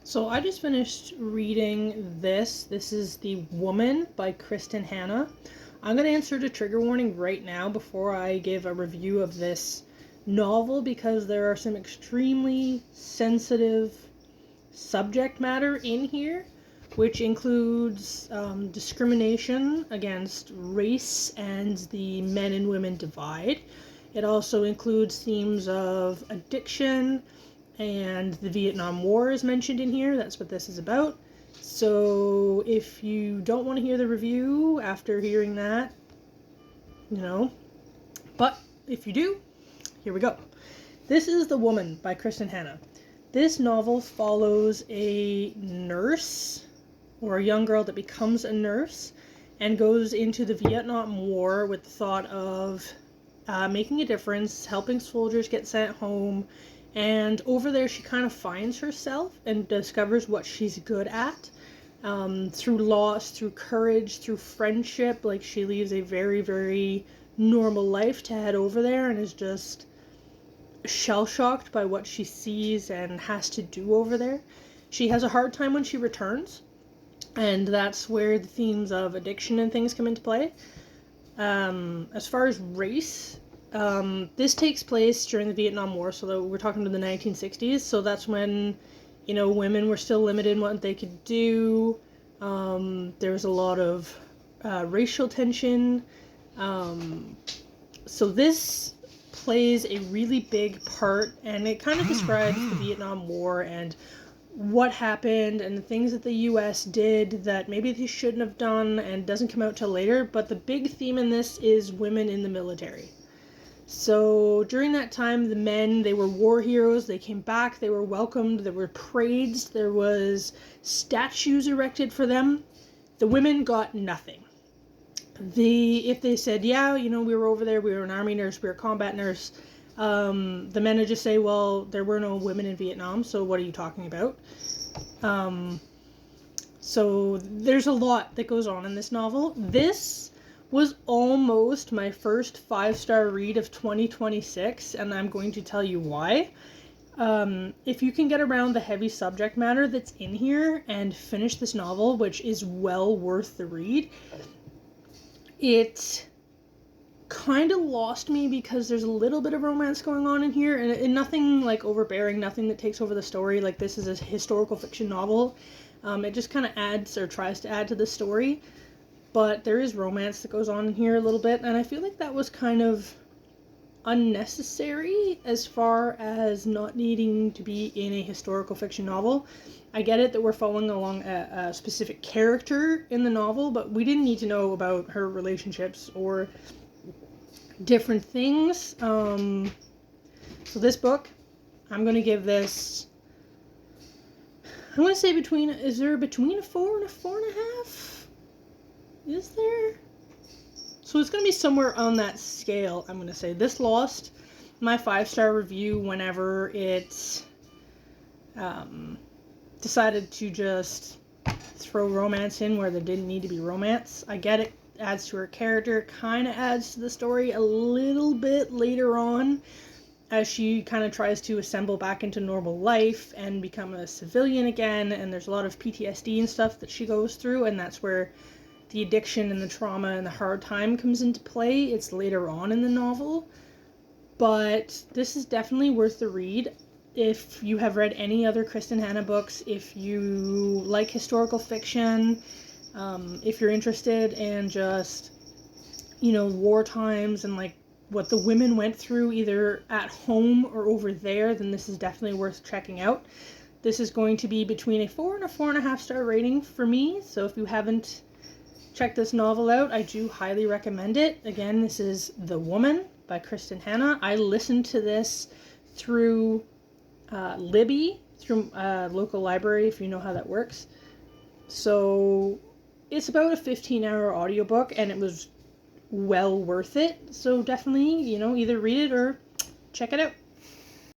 So I just finished reading this. This is The Woman by Kristin Hannah. I'm going to answer the trigger warning right now before I give a review of this novel because there are some extremely sensitive subject matter in here, which includes discrimination against race and the men and women divide. It also includes themes of addiction, and the Vietnam War is mentioned in here. That's what this is about. So if you don't want to hear the review after hearing that, but if you do, here we go. This is The Woman by Kristin Hannah. This novel follows a nurse, or a young girl that becomes a nurse, and goes into the Vietnam War with the thought of making a difference, helping soldiers get sent home, and over there she kind of finds herself and discovers what she's good at. Through loss, through courage, through friendship. Like, she leaves a very, very normal life to head over there and is just shell-shocked by what she sees and has to do over there. She has a hard time when she returns, and that's where the themes of addiction and things come into play. As far as race, this takes place during the Vietnam War, so we're talking to the 1960s, so that's when, women were still limited in what they could do. There was a lot of racial tension. So this plays a really big part, and it kind of describes the Vietnam War and what happened and the things that the US did that maybe they shouldn't have done, and doesn't come out till later. But the big theme in this is women in the military. So during that time, the men, they were war heroes. They came back, they were welcomed, they were praised, there was statues erected for them. The women got nothing. If they said, yeah, we were over there, we were an army nurse, we were a combat nurse, the men would just say, well, there were no women in Vietnam, so what are you talking about? So there's a lot that goes on in this novel. This was almost my first 5-star read of 2026, and I'm going to tell you why. If you can get around the heavy subject matter that's in here and finish this novel, which is well worth the read, it kind of lost me because there's a little bit of romance going on in here, and nothing like overbearing, nothing that takes over the story. Like, this is a historical fiction novel. It just kind of adds or tries to add to the story, but there is romance that goes on in here a little bit, and I feel like that was kind of unnecessary as far as not needing to be in a historical fiction novel. I get it that we're following along a specific character in the novel, but we didn't need to know about her relationships or different things. So this book, I'm going to give this, I'm going to say is there between a 4 and a 4.5? Is there? So it's going to be somewhere on that scale, I'm going to say. This lost my 5-star review whenever it decided to just throw romance in where there didn't need to be romance. I get it adds to her character, kind of adds to the story a little bit later on as she kind of tries to assemble back into normal life and become a civilian again, and there's a lot of PTSD and stuff that she goes through, and that's where the addiction and the trauma and the hard time comes into play. It's later on in the novel, but this is definitely worth the read. If you have read any other Kristin Hannah books, if you like historical fiction, if you're interested in just, war times and like what the women went through either at home or over there, then this is definitely worth checking out. This is going to be between a 4 and a 4.5 star rating for me, so if you haven't checked this novel out, I do highly recommend it. Again, this is The Woman by Kristin Hannah. I listened to this through Libby, through a local library, if you know how that works. So it's about a 15-hour audiobook, and it was well worth it. So definitely, either read it or check it out.